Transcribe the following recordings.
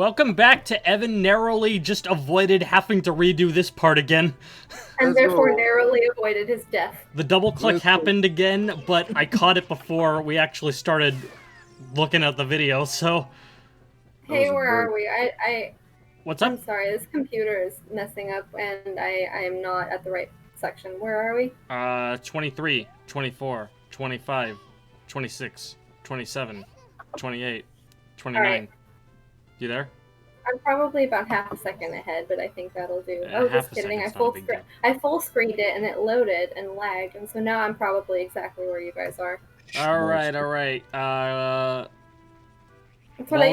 Welcome back to Evan narrowly just avoided having to redo this part again. And therefore narrowly avoided his death. The double click happened again, but I caught it before we actually started looking at the video, so... Hey, where are we? What's up? I'm sorry, this computer is messing up and I am not at the right section. Where are we? 23, 24, 25, 26, 27, 28, 29. Right. You there? I'm probably about half a second ahead, but I think that'll do. Oh, just kidding. I full screened it and it loaded and lagged, and so now I'm probably exactly where you guys are. Alright. Well,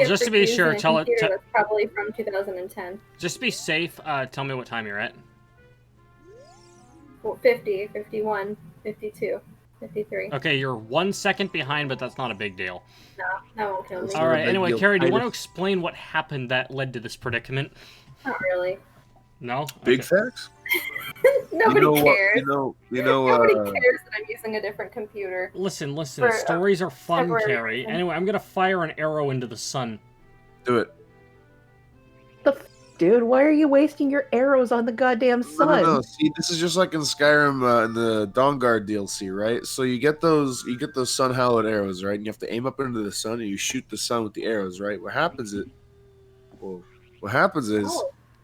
just to be sure, tell it. That's probably from 2010. Just to be safe, tell me what time you're at. 50, 51, 52, 53. Okay, you're 1 second behind, but that's not a big deal. No, that won't kill me. Alright, anyway, Carrie, do you want to explain what happened that led to this predicament? Not really. No? Big facts? Nobody cares. Nobody cares that I'm using a different computer. Listen, stories are fun, Carrie. Anyway, I'm gonna fire an arrow into the sun. Do it. Dude, why are you wasting your arrows on the goddamn sun? No. See, this is just like in Skyrim in the Dawnguard DLC, right? So you get those sun hallowed arrows, right? And you have to aim up into the sun and you shoot the sun with the arrows, right? What happens is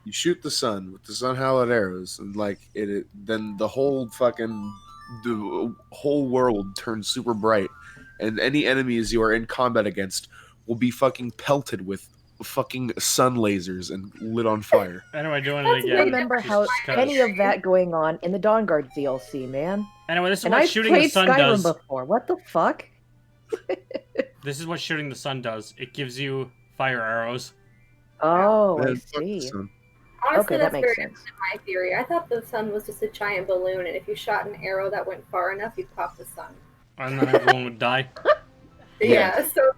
you shoot the sun with the sun hallowed arrows, and then the whole world turns super bright, and any enemies you are in combat against will be fucking pelted with fucking sun lasers and lit on fire. Anyway, doing it again. I remember how any of that going on in the Dawnguard DLC, man. Anyway, this is what shooting the sun Skyrim does. Before. What the fuck? This is what shooting the sun does. It gives you fire arrows. Oh, I see. Honestly, that that's makes very sense. my theory. I thought the sun was just a giant balloon, and if you shot an arrow that went far enough, you'd pop the sun. And then everyone would die. Yeah, so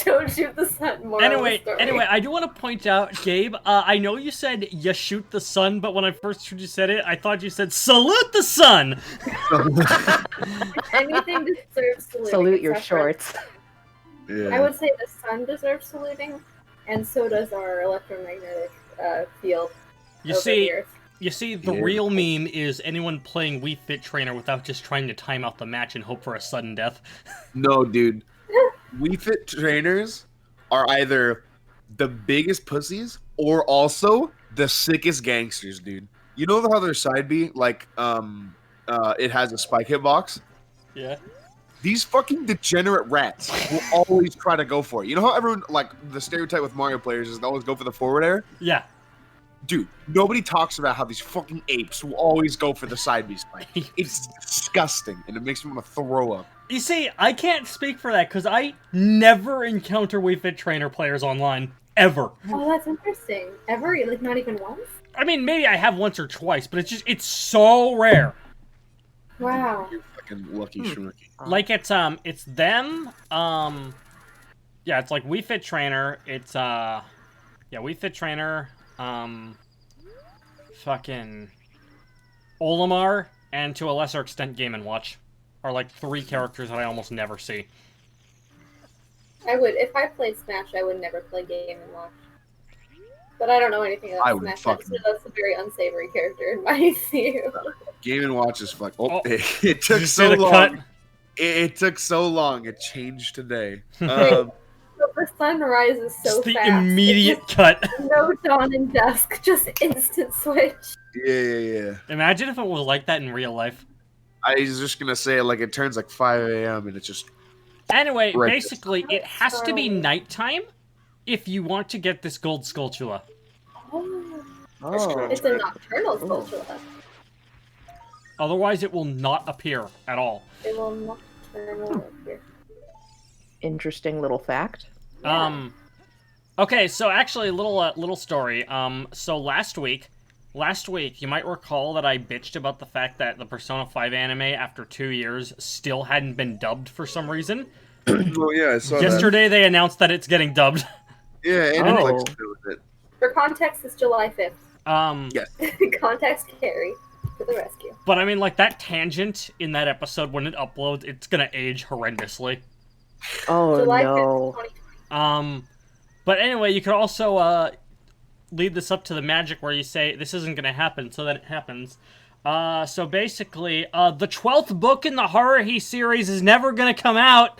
don't shoot the sun. Anyway, I do want to point out, Gabe, I know you said you shoot the sun, but when I first heard you said it, I thought you said salute the sun! Anything deserves saluting. Salute your shorts. Yeah. I would say the sun deserves saluting, and so does our electromagnetic field. You see, the real meme is anyone playing Wii Fit Trainer without just trying to time out the match and hope for a sudden death. No, dude. Wii Fit trainers are either the biggest pussies or also the sickest gangsters, dude. You know how their side B, it has a spike hitbox? Yeah. These fucking degenerate rats will always try to go for it. You know how everyone, the stereotype with Mario players is they always go for the forward air? Yeah. Dude, nobody talks about how these fucking apes will always go for the side B spike. It's disgusting, and it makes me want to throw up. You see, I can't speak for that, because I never encounter Wii Fit Trainer players online. Ever. Oh, that's interesting. Ever? Not even once? I mean, maybe I have once or twice, but it's so rare. Wow. You're fucking lucky schmucky. It's them, yeah, it's like Wii Fit Trainer, it's, Wii Fit Trainer, fucking Olimar, and to a lesser extent Game & Watch are like three characters that I almost never see. If I played Smash, I would never play Game & Watch. But I don't know anything about Smash. That's a very unsavory character in my view. Game & Watch is fuck. It took so long. It took so long. It changed today. So the sun rises so the fast. The immediate cut. No dawn and dusk, just instant switch. Yeah. Imagine if it was like that in real life. I was just gonna say, it turns 5 a.m. and it's just... Anyway, basically, it has to be nighttime if you want to get this gold Skulltula. Oh. It's a nocturnal Skulltula. Otherwise, it will not appear at all. It will nocturnal appear. Interesting little fact. Yeah. Okay, so actually, little story. So last week, you might recall that I bitched about the fact that the Persona 5 anime, after 2 years, still hadn't been dubbed for some reason. Oh yeah, I saw Yesterday, they announced that it's getting dubbed. Yeah, Netflix did it. For context, it's July 5th. Yes. Context Carrie to the rescue. But I mean, that tangent in that episode, when it uploads, it's gonna age horrendously. Oh, July no. 5th, 2020. But anyway, you could also lead this up to the magic where you say this isn't going to happen, so that it happens. So basically, the 12th book in the Horror He series is never going to come out.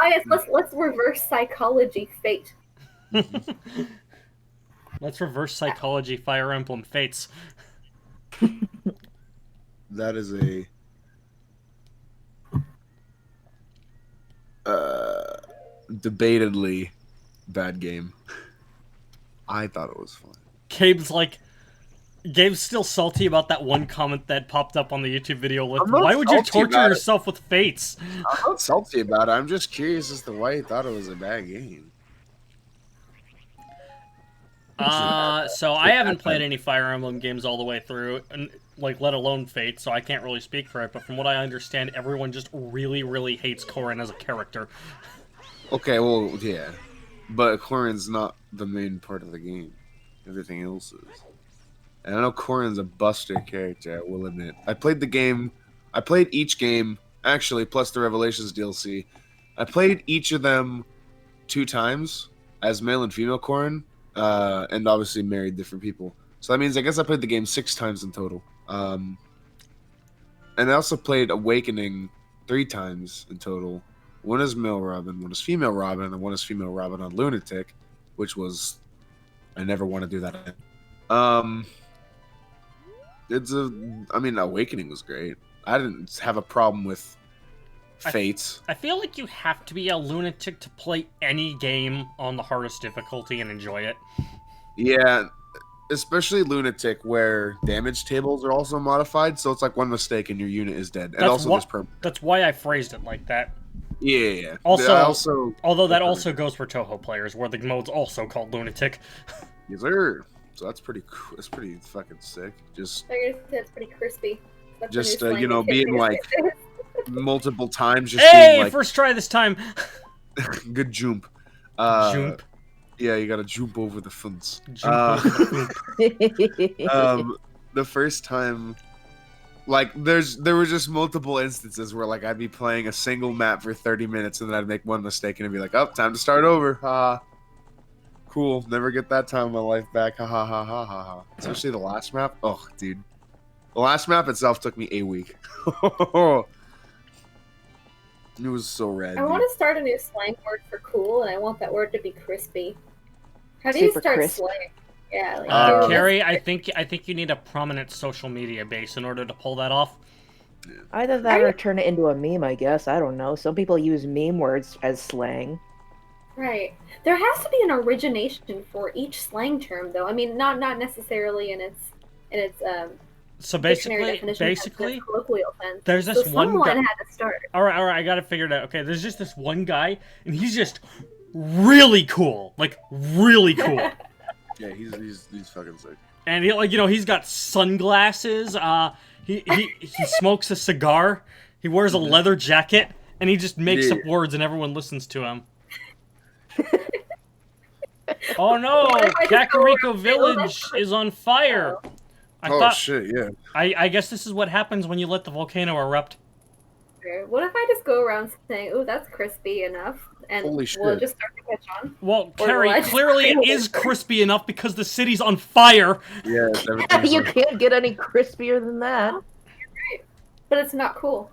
Oh yes, let's reverse psychology fate. Let's reverse psychology Fire Emblem Fates. That is a debatedly bad game. I thought it was fun. Gabe's still salty about that one comment that popped up on the YouTube video. Why would you torture yourself with Fates? I'm not salty about it. I'm just curious as to why he thought it was a bad game. So I haven't played any Fire Emblem games all the way through, and let alone Fate, so I can't really speak for it, but from what I understand, everyone just really, really hates Corrin as a character. Okay, well, yeah. But Corrin's not the main part of the game. Everything else is. And I know Corrin's a buster character, I will admit. I played each game, actually, plus the Revelations DLC. I played each of them 2 times as male and female Corrin, and obviously married different people. So that means I guess I played the game 6 times in total. And I also played Awakening 3 times in total. 1 is male Robin, 1 is female Robin, and 1 is female Robin on Lunatic, which was... I never want to do that again. Awakening was great. I didn't have a problem with Fates. I feel like you have to be a lunatic to play any game on the hardest difficulty and enjoy it. Yeah, especially Lunatic, where damage tables are also modified, so it's like 1 mistake and your unit is dead. And that's why I phrased it like that. Yeah. Although that also goes for Toho players, where the mode's also called Lunatic. Yes, sir. So that's pretty cool. That's pretty fucking sick. Just that's pretty crispy. That's just being like multiple times. Just being like, first try this time. Good jump. Jump. Yeah, you gotta jump over the fence. Jump over the fence. The first time, like, there were just multiple instances where, like, I'd be playing a single map for 30 minutes and then I'd make 1 mistake and it'd be like, oh, time to start over. Cool. Never get that time of my life back. Ha ha ha ha ha ha. Especially the last map. Oh, dude. The last map itself took me a week. It was so rad. I want to start a new slang word for cool, and I want that word to be crispy. How do you start crisp. slang? Yeah, Carrie, I think you need a prominent social media base in order to pull that off. Either that or turn it into a meme, I guess. I don't know. Some people use meme words as slang. Right. There has to be an origination for each slang term, though. I mean, not necessarily in its so basically, colloquial sense. There's this one guy. Someone had to start. All right, I got it figured out. Okay, there's just this one guy, and he's just really cool, like really cool. Yeah, he's fucking sick. And he's got sunglasses. He smokes a cigar. He wears a leather jacket, and he just makes up words, and everyone listens to him. Oh no! Kakariko Village is on fire. Shit! Yeah. I guess this is what happens when you let the volcano erupt. What if I just go around saying, "Ooh, that's crispy enough," and we'll just start to catch on? Well, Carrie, clearly it is crispy enough because the city's on fire. Yeah, you can't get any crispier than that. Oh, you're right. But it's not cool.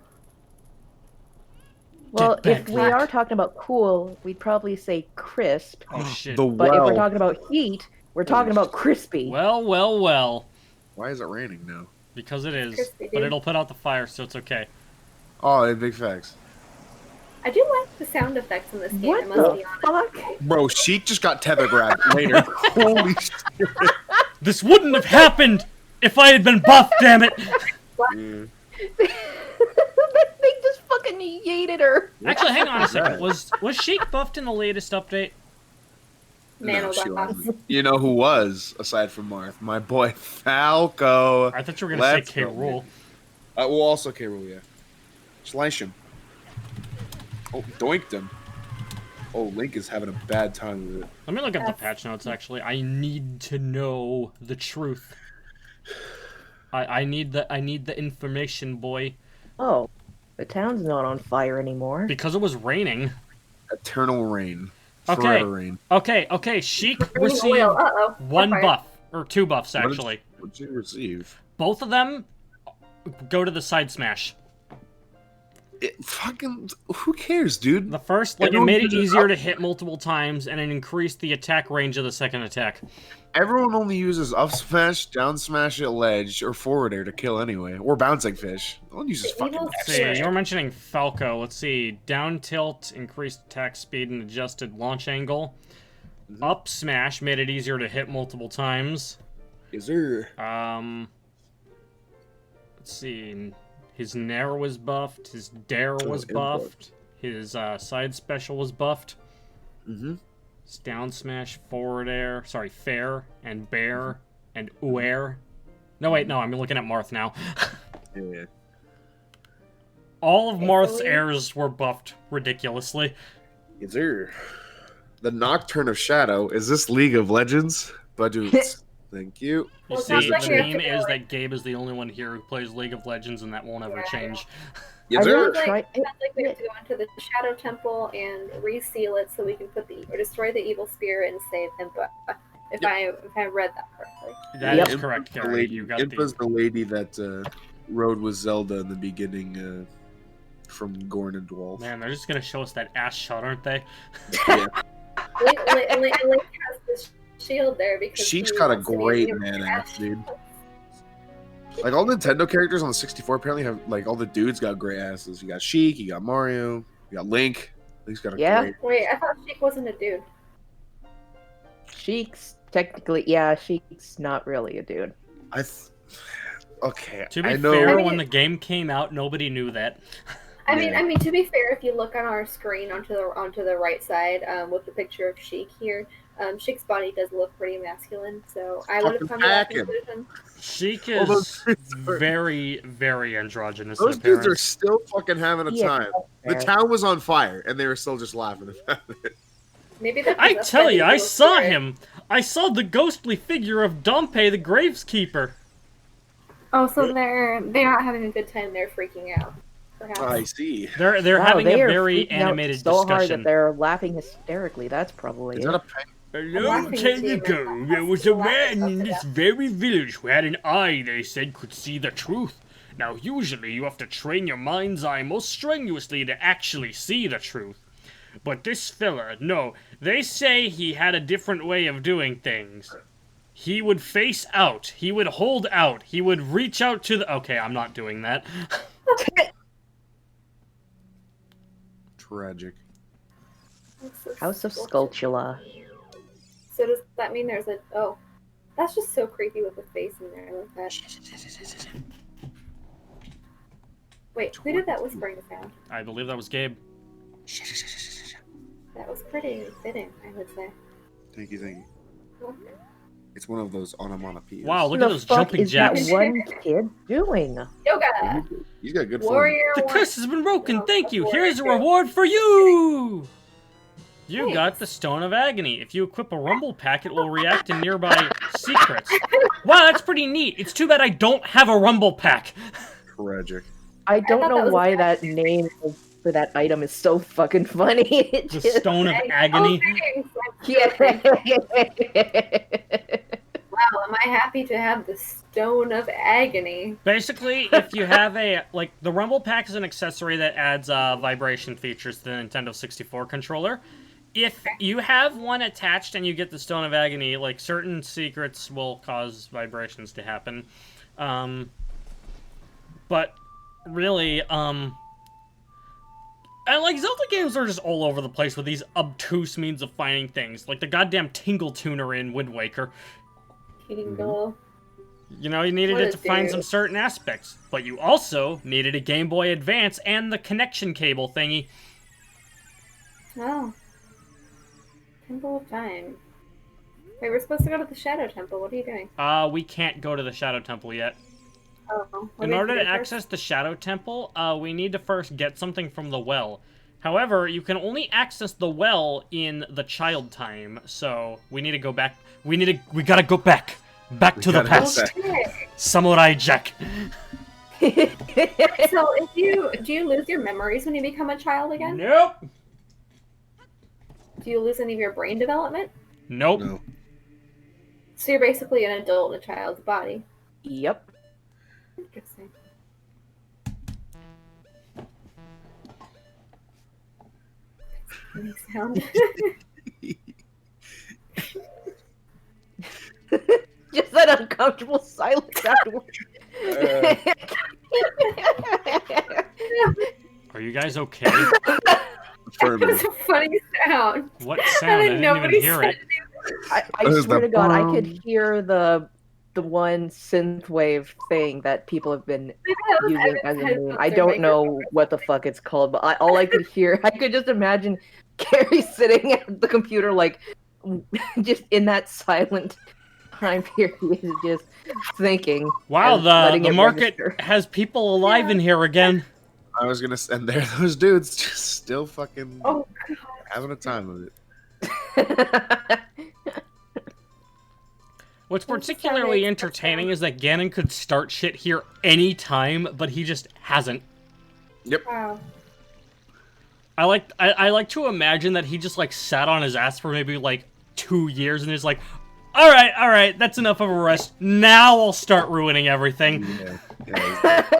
Well, if we are talking about cool, we'd probably say crisp. Oh shit! But if we're talking about heat, we're talking about crispy. Well. Why is it raining now? Because it is, crispy, but it'll put out the fire, so it's okay. Oh, big facts. I do like the sound effects in this game. What I must be honest. the fuck? Bro, Sheik just got tether grabbed later. Holy shit! This wouldn't have happened if I had been buff. Damn it! They just fucking yeeted her. Actually, hang on a second. Was Sheik buffed in the latest update? No, she wasn't. You know who was, aside from Marth? My boy Falco. I thought you were going to say K. Rool. Well, also K. Rool, yeah. Slice him. Oh, doinked him. Oh, Link is having a bad time with it. Let me look up the patch notes, actually. I need to know the truth. I need the information, boy. Oh, the town's not on fire anymore. Because it was raining. Eternal rain. Okay. Forever rain. Okay. Sheik Green received oil. Uh-oh. one Fire. buff. Or 2 buffs, actually. What did you receive? Both of them go to the side smash. Who cares, dude? The first, like, it Everyone made it uses easier up- to hit multiple times, and it increased the attack range of the second attack. Everyone only uses up smash, down smash at ledge, or forward air to kill anyway, or bouncing fish. No one uses The fucking evil X Let's see, smash. you were mentioning Falco. Let's see. Down tilt, increased attack speed and adjusted launch angle. Up smash made it easier to hit multiple times. Is there? Let's see. His Nair was buffed. His Dare was input. buffed. His side special was buffed. Mm-hmm. His down smash, forward air, sorry, fair, and bear, and uair. No, wait, no, I'm looking at Marth now. Yeah. All of Marth's airs were buffed ridiculously. Is there? The Nocturne of Shadow. Is this League of Legends? Badoots. Thank you. You Well, see, that's the right here. meme is that Gabe is the only one here who plays League of Legends, and that won't ever change. Is I there? really Sounds tried. like we have to go into the Shadow Temple and reseal it so we can put or destroy the evil spirit and save Impa. If I read that correctly. That Yep. is correct, The Gary. lady, You got Impa's the... the lady that rode with Zelda in the beginning from Gornendwald. Man, they're just gonna show us that ass shot, aren't they? Yeah. Link has this shield there because Sheik's he got a wants to be great a man ass, dude. Like, all Nintendo characters on the 64 apparently have, like, all the dudes got great asses. You got Sheik, you got Mario, you got Link. Link's got a Yeah. great... Wait, I thought Sheik wasn't a dude. Sheik's technically, yeah, Sheik's not really a dude. Okay, To be I know... fair, I mean- when the game came out, nobody knew that. I Yeah. mean, to be fair, if you look on our screen onto the right side with the picture of Sheik here, Sheik's body does look pretty masculine. So I would have Fucking come to that packing. conclusion. Sheik All those is dudes are- very, very androgynous Those in dudes are appearance. still fucking having a Yeah, time. The fair. town was on fire, and they were still just laughing about it. Maybe that's I that's tell why you, the I evil saw spirit- him! I saw the ghostly figure of Dompe, the Graveskeeper. Oh, so they're not having a good time. They're freaking out. Perhaps. I see. They're Wow, having they a are very freaking out animated so hard that discussion. they're laughing hysterically. That's probably Is it. that a pen? A Hello, long 10 time ago, ago, there was a laughing man in up to this them. very village who had an eye they said could see the truth. Now, usually you have to train your mind's eye most strenuously to actually see the truth. But this fella, no, they say he had a different way of doing things. He would face out, he would hold out, he would reach out to the... Okay, I'm not doing that. Tragic. House of Sculptula. So does that mean there's a... Oh. That's just so creepy with the face in there like that. Wait, who did that whispering sound? I believe that was Gabe. That was pretty fitting, I would say. Thank you. It's one of those onomatopoeias. Wow, look What at the those fuck jumping is jacks. that one kid doing? Yoga! He's got good form. Warrior The one. curse has been broken, No, thank you! warrior Here's a two. reward for you! You Thanks. got the Stone of Agony. If you equip a Rumble Pack, it will react to nearby secrets. Wow, that's pretty neat. It's too bad I don't have a Rumble Pack. Tragic. I don't thought that know was why a- that name for that item is so fucking funny. It The just- Stone of Oh, Agony. thanks. Yeah. Wow, am I happy to have the Stone of Agony? Basically, if you have a, like, the Rumble Pack is an accessory that adds vibration features to the Nintendo 64 controller. If you have one attached and you get the Stone of Agony, like, certain secrets will cause vibrations to happen. But, really, and, like, Zelda games are just all over the place with these obtuse means of finding things. Like the goddamn Tingle Tuner in Wind Waker. Tingle. You know, you needed What it a to find dude. some certain aspects, but you also needed a Game Boy Advance and the connection cable thingy. Oh. Temple of Time. Wait, we're supposed to go to the Shadow Temple. What are you doing? We can't go to the Shadow Temple yet. Oh. what In do we order have to do first? access the Shadow Temple, we need to first get something from the well. However, you can only access the well in the child time, so we need to go back. We gotta go back. Back We to the gotta go past. back. Okay. Samurai Jack. So, do you lose your memories when you become a child again? Nope. Do do you lose any of your brain development? Nope. No. So you're basically an adult in a child's body. Yep. Interesting. Funny sound. Just that uncomfortable silence afterwards. Are you guys okay? That was a funny sound. What sound? I didn't even hear it. I swear to God, I could hear the one synthwave thing that people have been using as a meme. I don't know what the fuck it's called, but all I could hear, I could just imagine Carrie sitting at the computer, like, just in that silent time period, just thinking. Wow, the market has people alive in here again. I was gonna send there those dudes just still fucking having a time of it. What's particularly entertaining is that Ganon could start shit here anytime, but he just hasn't. Yep. Wow. I like to imagine that he just like sat on his ass for maybe like 2 years and is like, all right, that's enough of a rest. Now I'll start ruining everything. Yeah.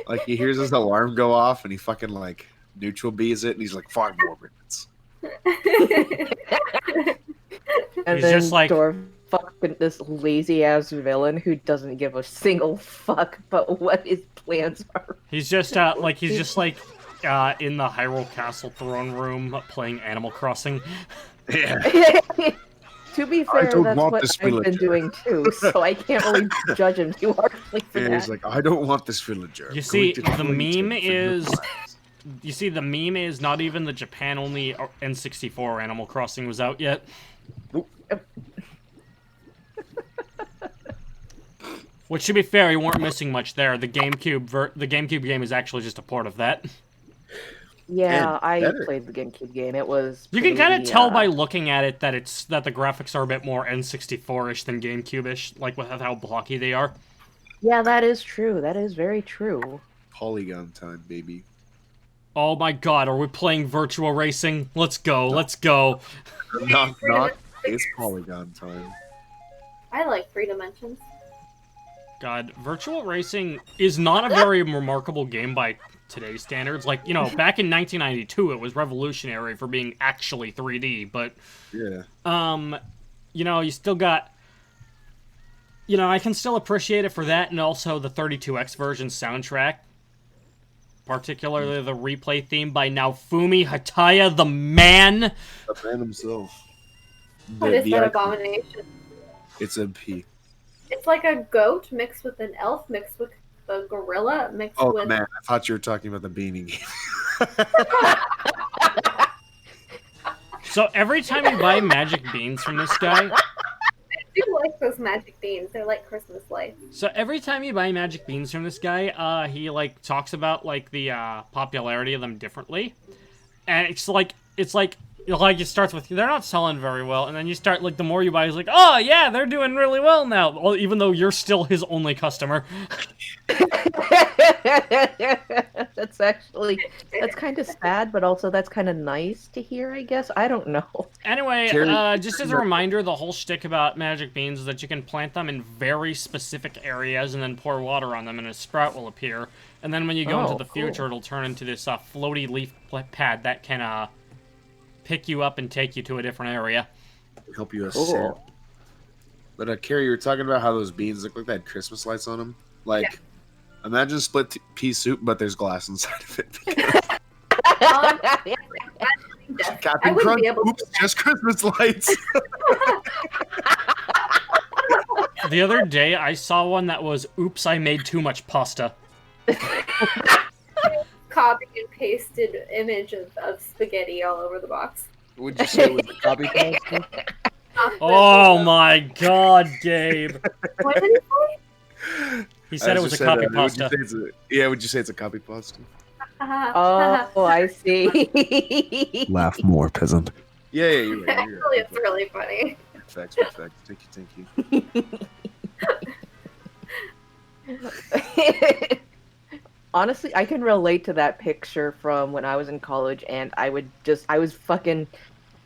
Like he hears his alarm go off and he fucking like neutral bees it and he's like 5 more minutes. And he's then just like fucking this lazy ass villain who doesn't give a single fuck about what his plans are. He's just in the Hyrule Castle throne room playing Animal Crossing. Yeah. To be fair, that's what I've been doing too, so I can't really judge him too harshly for that. He's like, I don't want this villager. You see, the meme is not even the Japan-only N64 Animal Crossing was out yet. Which, to be fair, you weren't missing much there. The GameCube game is actually just a port of that. Yeah, I played the GameCube game. It was. You can kind of tell by looking at it that the graphics are a bit more N64-ish than GameCube-ish, like with how blocky they are. Yeah, that is true. That is very true. Polygon time, baby. Oh my god, are we playing virtual racing? Let's go, let's go. Knock, it's Polygon time. I like 3 dimensions. God, virtual racing is not a very remarkable game by today's standards. Like, you know, back in 1992, it was revolutionary for being actually 3D, but... Yeah. You know, you still got... You know, I can still appreciate it for that, and also the 32X version soundtrack. Particularly the replay theme by Naofumi Hataya, the man! The man himself. What is that abomination? It's a P. It's like a goat mixed with an elf, mixed with a gorilla, mixed with... Oh, man, I thought you were talking about the beanie game. So every time you buy magic beans from this guy... I do like those magic beans. They're like Christmas lights. So every time you buy magic beans from this guy, he, like, talks about, like, the, popularity of them differently. And it starts with, they're not selling very well, and then you start, like, the more you buy, he's like, oh, yeah, they're doing really well now, well, even though you're still his only customer. That's kind of sad, but also that's kind of nice to hear, I guess. I don't know. Anyway, just as a reminder, the whole shtick about magic beans is that you can plant them in very specific areas and then pour water on them, and a sprout will appear. And then when you go into the future, it'll turn into this floaty leaf pad that can, pick you up and take you to a different area. Help you ascend. But Carrie, you were talking about how those beans look like they had Christmas lights on them. Like, imagine split pea soup, but there's glass inside of it. Captain Crunch, oops, just Christmas lights. The other day, I saw one that was, oops, I made too much pasta. Copy and pasted image of spaghetti all over the box. Would you say it was a copy pasta? Oh my god, Gabe. What did he say? He said it was a copy pasta. Would you say it's a copy pasta? Oh, I see. Laugh more, peasant. Yeah, you're right. Actually, it's really funny. Facts. Thank you. Honestly, I can relate to that picture from when I was in college, and I was fucking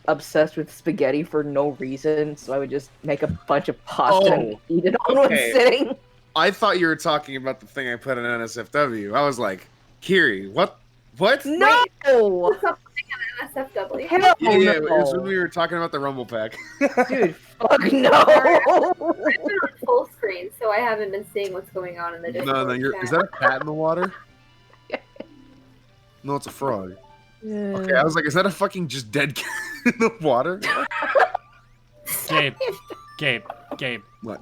obsessed with spaghetti for no reason, so I would just make a bunch of pasta and eat it all in one okay. sitting. I thought you were talking about the thing I put in NSFW. I was like, Kiri, what? What? No! What's up with NSFW? Yeah, it no. was when we were talking about the Rumble Pack. Dude, fuck no! I've been on full screen, so I haven't been seeing what's going on in the Discord chat. Is that a cat in the water? No, it's a frog. Okay, I was like, is that a fucking just dead cat in the water? Gabe. What?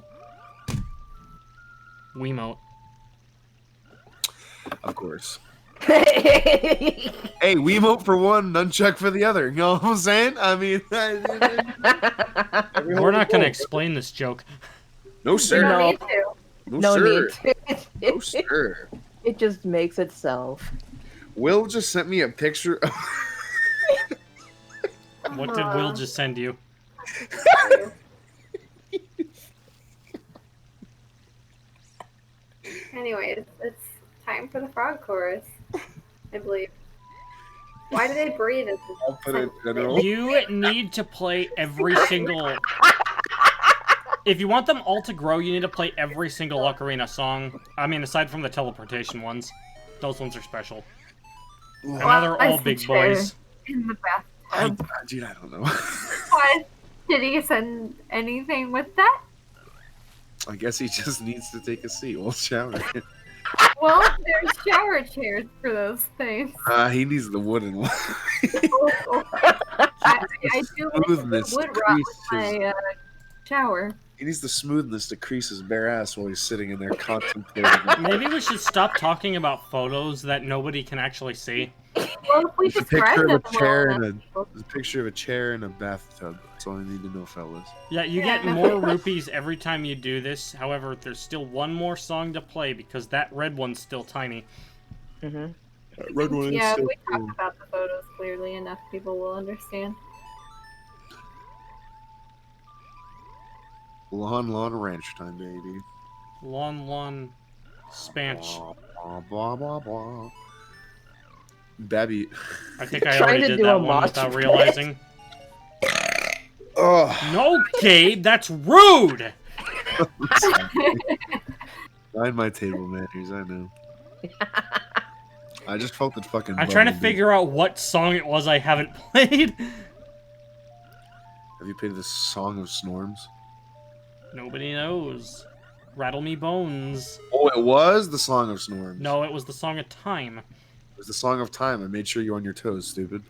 Wiimote. Of course. Hey, Wiimote for one, nunchuck for the other. You know what I'm saying? I mean, we're not going to explain this joke. No, sir. No, No, need sir. to. No, sir. It just makes itself. Will just sent me a picture of... What did Will just send you? Anyway, it's time for the frog chorus, I believe. Why do they breathe? I'll put it in general. You need to play every single... If you want them all to grow, you need to play every single Ocarina song. I mean, aside from the teleportation ones. Those ones are special. And now they're all big boys. In the bathtub. Dude, I don't know. What? Did he send anything with that? I guess he just needs to take a seat while showering. Well, there's shower chairs for those things. He needs the wooden one. I do like the Smoothness wood rot with my shower. He needs the smoothness to crease his bare ass while he's sitting in there contemplating. Maybe we should stop talking about photos that nobody can actually see. Well, if we There's a describe picture them of a chair well, and there's a picture of a chair and a bathtub. That's all I need to know, fellas. Yeah, you get more rupees every time you do this. However, there's still one more song to play because that red one's still tiny. Mm-hmm. Red one yeah, is if so we cool. talk about the photos clearly enough, people will understand. Lawn ranch time, baby. Lawn spanch. Blah, blah, blah, blah. Babby. I think I Trying already to did do that a one mosh without pit. realizing. Oh. No, Gabe, that's rude! Mind my table manners, I know. I just felt it fucking. I'm trying to bugging me. figure out what song it was I haven't played. Have you played the Song of Snorms? Nobody knows. Rattle me bones. Oh, it was the Song of Snorms. No, it was the Song of Time. It was the Song of Time. I made sure you're on your toes, stupid.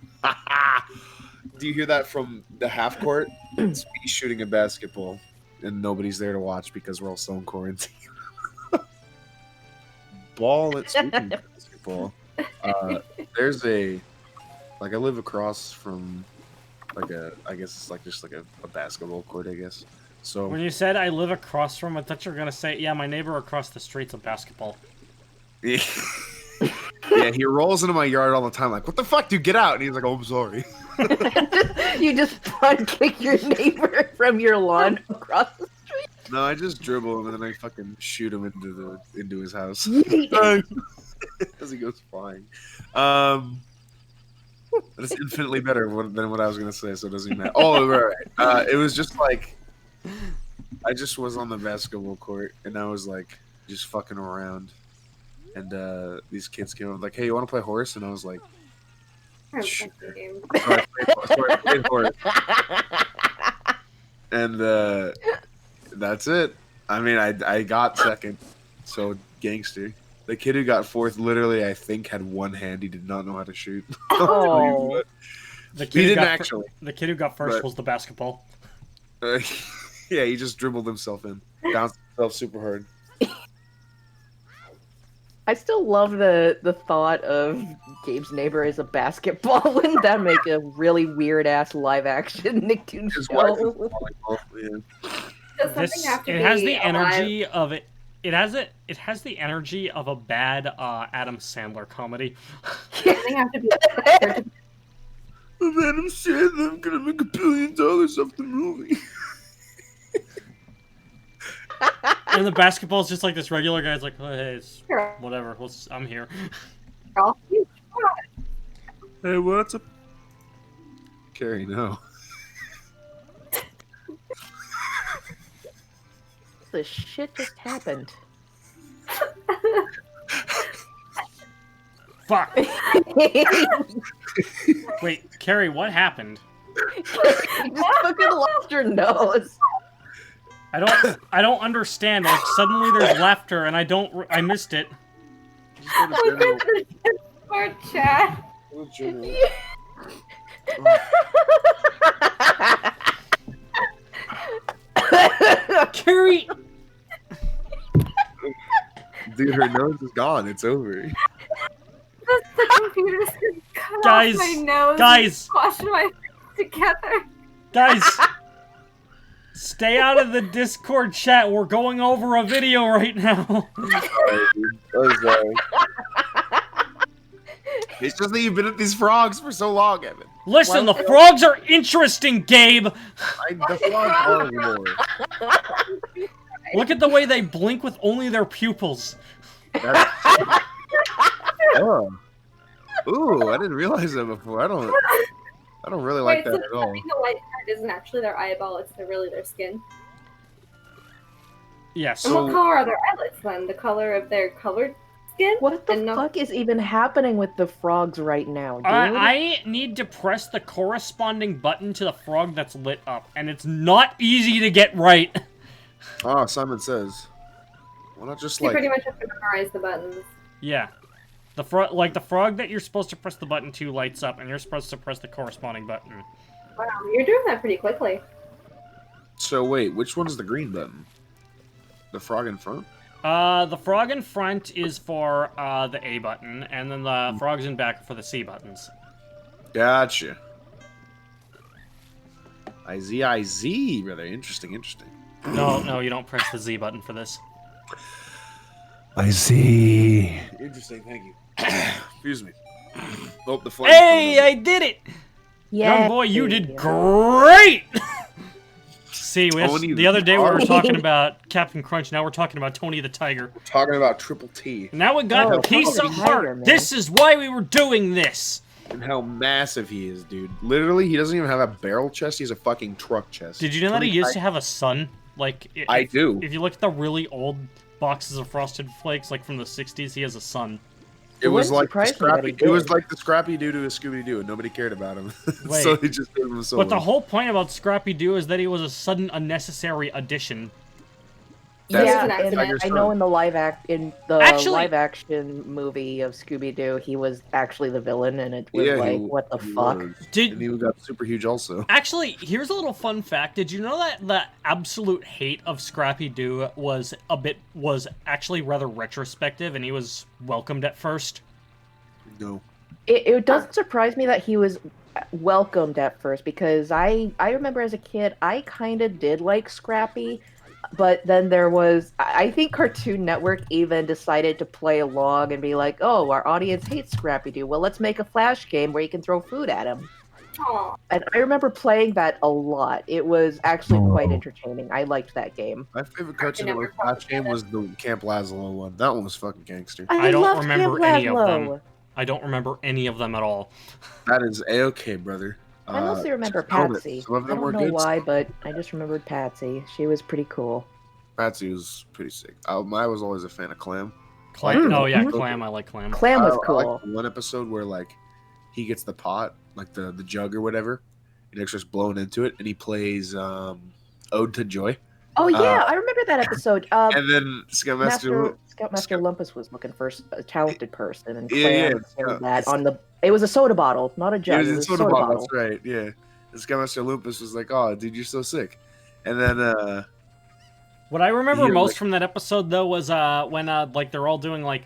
Do you hear that from the half court? It's me shooting a basketball, and nobody's there to watch because we're all so in quarantine. Ball at shooting basketball. There's a, like, I live across from, like I guess it's like just like a basketball court, I guess. So When you said I live across from, I thought you were going to say, yeah, my neighbor across the street's a basketball. yeah, he rolls into my yard all the time, like, what the fuck, dude, get out. And he's like, oh, I'm sorry. You just punt kick your neighbor from your lawn across the street. No, I just dribble him and then I fucking shoot him into his house as he goes flying. That's infinitely better than what I was gonna say, so it doesn't even matter. Oh, right. It was just like I just was on the basketball court and I was like just fucking around, and these kids came up like, "Hey, you want to play horse?" And I was like, "Sure." So I played horse. And that's it. I mean, I got second, so gangster. The kid who got fourth, literally, I think, had one hand. He did not know how to shoot. Oh. The kid He who didn't got actually. The kid who got first But- was the basketball. Yeah, he just dribbled himself in, bounced himself super hard. I still love the thought of Gabe's neighbor as a basketball. Wouldn't that make a really weird ass live action Nicktoons His wife is show? volleyball, yeah. Does something have to It be has the alive? energy of it. It has the energy of a bad Adam Sandler comedy. Something have to be Adam Sandler, I'm gonna make $1 billion off the movie. And the basketball's just like this regular guy's like, oh, hey, it's whatever. I'm here. Hey, what's up? Carrie, no. the shit just happened? Fuck. Wait, Carrie, what happened? You just fucking lost your nose. I don't understand. Like suddenly there's laughter and I missed it. Look at the Discord chat. Carrie. Dude, her nose is gone. It's over. The computer's gonna cut Guys, off my nose guys. and squash my face together. Guys, stay out of the Discord chat. We're going over a video right now. Sorry. It's just that you've been at these frogs for so long, Evan. Listen, the frogs are interesting, Gabe. The frogs are more. Look at the way they blink with only their pupils. Oh. Ooh, I didn't realize that before. I don't really like that at all. The white part isn't actually their eyeball; it's really their skin. Yes. And what color are their eyelids then? The color of their colored skin? What the fuck is even happening with the frogs right now, dude? I need to press the corresponding button to the frog that's lit up, and it's not easy to get right. Oh, Simon says. Why not just You like... pretty much have to memorize the buttons. Yeah. The frog that you're supposed to press the button to lights up, and you're supposed to press the corresponding button. Wow, you're doing that pretty quickly. So wait, which one's the green button? The frog in front? The frog in front is for the A button, and then the frogs in back are for the C buttons. Gotcha. IZ, brother. Interesting. No, you don't press the Z button for this. I see. Interesting, thank you. Excuse me. Oh, the flame. Hey, I did it! Yeah. Young boy, you did great! See, the other day we were talking about Captain Crunch, now we're talking about Tony the Tiger. We're talking about Triple T. Now we got a piece of heart. This is why we were doing this. And how massive he is, dude. Literally, he doesn't even have a barrel chest, he has a fucking truck chest. Did you know that he used to have a son? Like, I do. If you look at the really old boxes of Frosted Flakes, like from the 60s, he has a son. It was like the Scrappy Doo to a Scooby Doo, and nobody cared about him. So they just gave him a solo. But the whole point about Scrappy Doo is that he was a sudden unnecessary addition. I know in the live action movie of Scooby Doo, he was actually the villain, and it was what the fuck? And he got super huge also. Actually, here's a little fun fact. Did you know that the absolute hate of Scrappy Doo was actually rather retrospective, and he was welcomed at first? No. It doesn't surprise me that he was welcomed at first, because I remember as a kid, I kind of did like Scrappy. But then there was, I think Cartoon Network even decided to play along and be like, oh, our audience hates Scrappy-Doo. Well, let's make a Flash game where you can throw food at him. Aww. And I remember playing that a lot. It was actually quite entertaining. I liked that game. My favorite Cartoon Network Flash game was the Camp Lazlo one. That one was fucking gangster. I don't remember any of them. I don't remember any of them at all. That is A-okay, brother. I mostly remember Patsy. I don't know why, but I just remembered Patsy. She was pretty cool. Patsy was pretty sick. I was always a fan of Clam. Clam? Oh yeah, Clam. I like Clam. Clam was cool. I like one episode where like he gets the pot, like the jug or whatever, and it's just blown into it, and he plays Ode to Joy. Oh yeah, I remember that episode. And then Scoutmaster Lumpus was looking for a talented person, and Clam said that on the. It was a soda bottle, not a jug. It was a soda bottle. That's right. Yeah, and Scoutmaster Lumpus was like, "Oh, dude, you're so sick," and then. What I remember most from that episode though was when like they're all doing like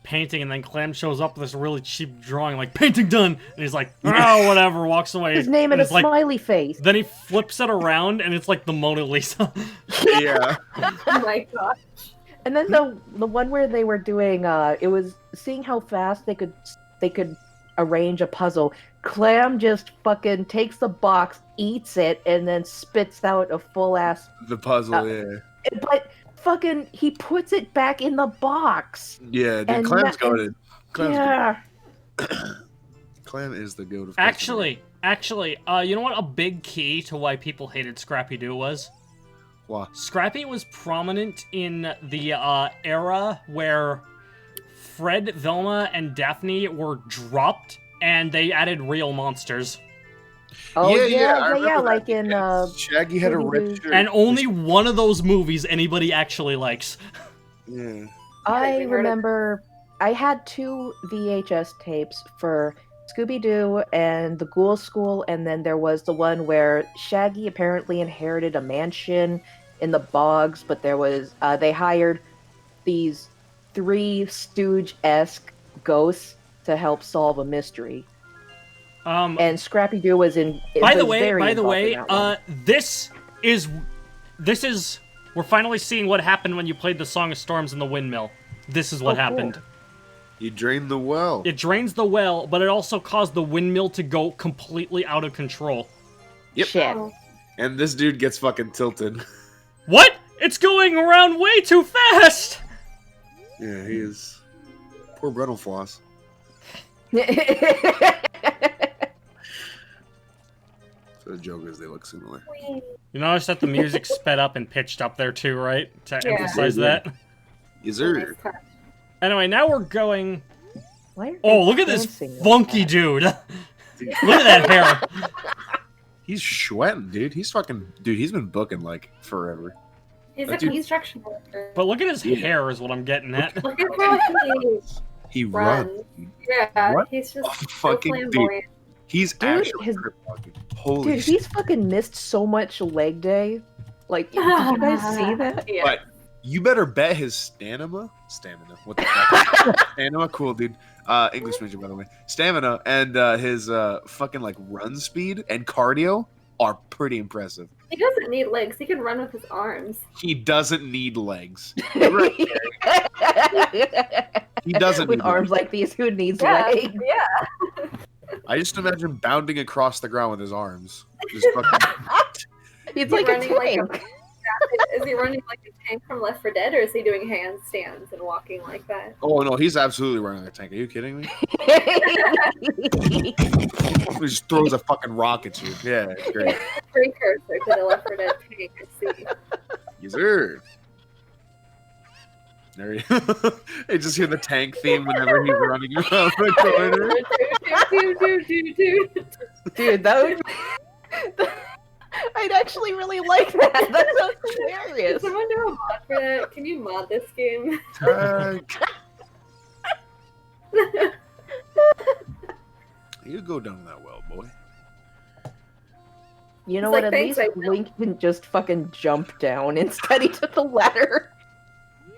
painting, and then Clam shows up with this really cheap drawing, like painting done, and he's like, oh whatever, walks away. His name and a smiley face. Then he flips it around, and it's like the Mona Lisa. Yeah. Oh my gosh. And then the one where they were doing it was seeing how fast they could arrange a puzzle. Clam just fucking takes the box, eats it, and then spits out a full ass the puzzle. Yeah. But fucking, he puts it back in the box. Yeah, dude, Clam's goated. Yeah. Clam is the goat of Actually, you know what a big key to why people hated Scrappy-Doo was? Why? Scrappy was prominent in the era where Fred, Velma, and Daphne were dropped, and they added real monsters. Oh I yeah, remember like that in because Shaggy had a red Scooby-Doo. shirt. And only one of those movies anybody actually likes. Yeah. I remember I had 2 VHS tapes for Scooby-Doo and the Ghoul School, and then there was the one where Shaggy apparently inherited a mansion in the bogs, but there was they hired these 3 Stooge-esque ghosts to help solve a mystery. And Scrappy-Doo was in. By the way, this is we're finally seeing what happened when you played the Song of Storms in the windmill. This is what happened. Cool. You drained the well. It drains the well, but it also caused the windmill to go completely out of control. Yep. Shit. And this dude gets fucking tilted. What? It's going around way too fast! Yeah, he is. Poor Brettle Floss. So the joke is they look similar. You notice that the music sped up and pitched up there too, right? To emphasize that. Yes, sir. Anyway, now we're going... Why are Oh, they look at this dancing like funky that? dude. Look at that hair. He's sweating, dude. He's fucking... Dude, he's been booking, like, forever. He's a That dude- construction worker. But look at his hair is what I'm getting at. Look at how He runs. runs. Yeah, What? he's just Oh, so fucking dude. flamboyant. He's Dude, actually his- fucking... Holy Dude, shit. he's fucking missed so much leg day. Like, did you guys see that? Yeah. But you better bet his stamina. What the fuck? Stamina, cool, dude. English major, by the way. Stamina and his fucking like run speed and cardio are pretty impressive. He doesn't need legs. He can run with his arms. He doesn't need legs. He doesn't With need arms legs. like these, who needs Yeah, legs? yeah. I just imagine bounding across the ground with his arms. Just fucking... He's like a running like tank. Is he running like a tank from Left 4 Dead, or is he doing handstands and walking like that? Oh no, he's absolutely running like a tank. Are you kidding me? He just throws a fucking rock at you. Yeah, it's great. Precursor to the Left 4 Dead tank, I see. Yes, sir. There you I just hear the tank theme whenever he's running around the corner. Dude, that would... I'd actually really like that. That sounds hilarious. Can someone do a mod for that? Can you mod this game? Tank. You go down that well, boy. You know It's what? like, At thanks, least I will. Link didn't just fucking jump down. Instead, he took the ladder.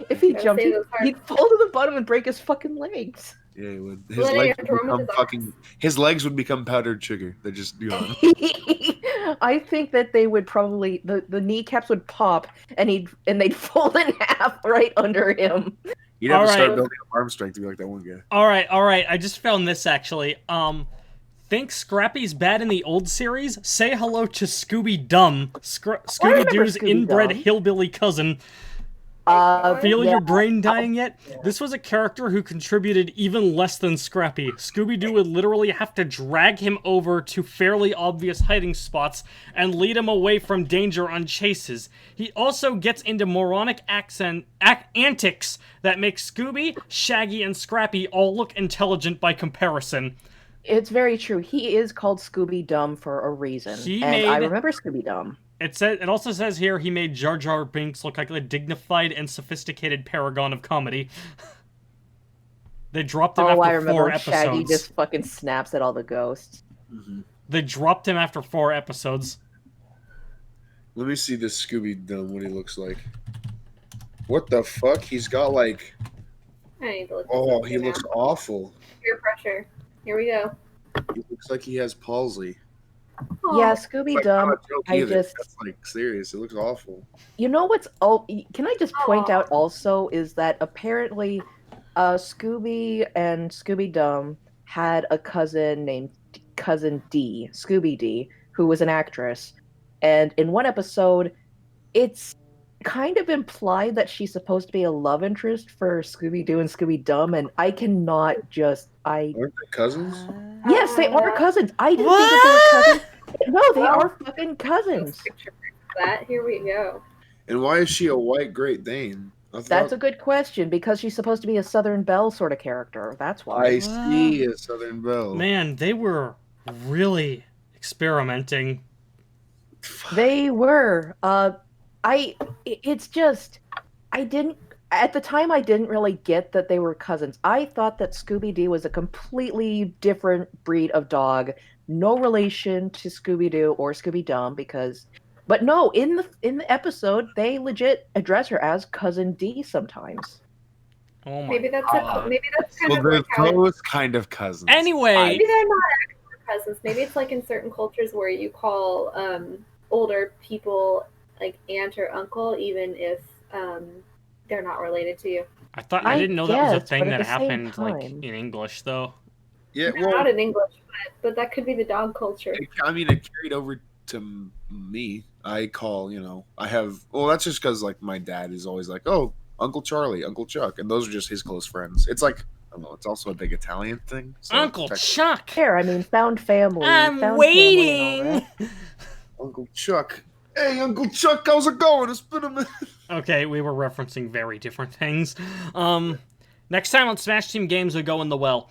If he Gotta jumped, save those hearts. he'd fall to the bottom and break his fucking legs. Yeah, he would. His Well, then you legs have to would run with become his fucking. His legs would become powdered sugar. They're just gone. I think that they would probably the kneecaps would pop and they'd fold in half right under him. You'd have to start Alright. building up arm strength to be like that one guy. All right. I just found this actually. Think Scrappy's bad in the old series? Say hello to Scooby Dum, Scooby-Doo's Scooby-Dum. inbred hillbilly cousin. Feel your brain dying yet? This was a character who contributed even less than Scrappy. Scooby-Doo would literally have to drag him over to fairly obvious hiding spots and lead him away from danger on chases. He also gets into moronic antics that make Scooby, Shaggy, and Scrappy all look intelligent by comparison. It's very true. He is called Scooby Dum for a reason. I remember Scooby Dum. It also says here he made Jar Jar Binks look like a dignified and sophisticated paragon of comedy. They dropped him Oh, I after 4 remember episodes. Shaggy just fucking snaps at all the ghosts. Mm-hmm. They dropped him after 4 episodes. Let me see this Scooby Dum. What he looks like. What the fuck? He's got like. I need to look Oh, this he up looks now. awful. Peer pressure. Here we go. He looks like he has palsy. Yeah, Aw. Scooby Like, Dum. not a joke I either. just- That's like serious. It looks awful. You know what's? Oh, can I just point Aw. out also is that apparently, Scooby and Scooby Dum had a cousin named Cousin D, Scooby D, who was an actress, and in one episode, it's kind of implied that she's supposed to be a love interest for Scooby Doo and Scooby Dum, and I cannot just Aren't they cousins? Yes, they are cousins. I didn't think that they were cousins. No, they are fucking cousins. Picture that. Here we go. And why is she a white Great Dane? That's a good question, because she's supposed to be a Southern Belle sort of character. That's why. I see a Southern Belle. Man, they were really experimenting. They were. It's just, I didn't, at the time I didn't really get that they were cousins. I thought that Scooby-Doo was a completely different breed of dog, no relation to Scooby-Doo or Scooby-Dum, but no, in the episode, they legit address her as Cousin D sometimes. Oh my maybe that's God. maybe that's kind Well, of there's like those kind of cousins. Anyway, maybe they're not actual cousins. Maybe it's like in certain cultures where you call older people like aunt or uncle, even if they're not related to you. I didn't know that was a guess, thing but at that the same happened like time- in English though. Yeah, They're not in English, but that could be the dog culture. it carried over to me. I call, that's just because like my dad is always like, oh, Uncle Charlie, Uncle Chuck, and those are just his close friends. It's like, I don't know, it's also a big Italian thing. So Uncle Chuck! There, I mean, found family. I'm found waiting! family and all that. Uncle Chuck. Hey, Uncle Chuck, how's it going? It's been a minute. Okay, we were referencing very different things. Next time on Smash Team Games, we go in the well.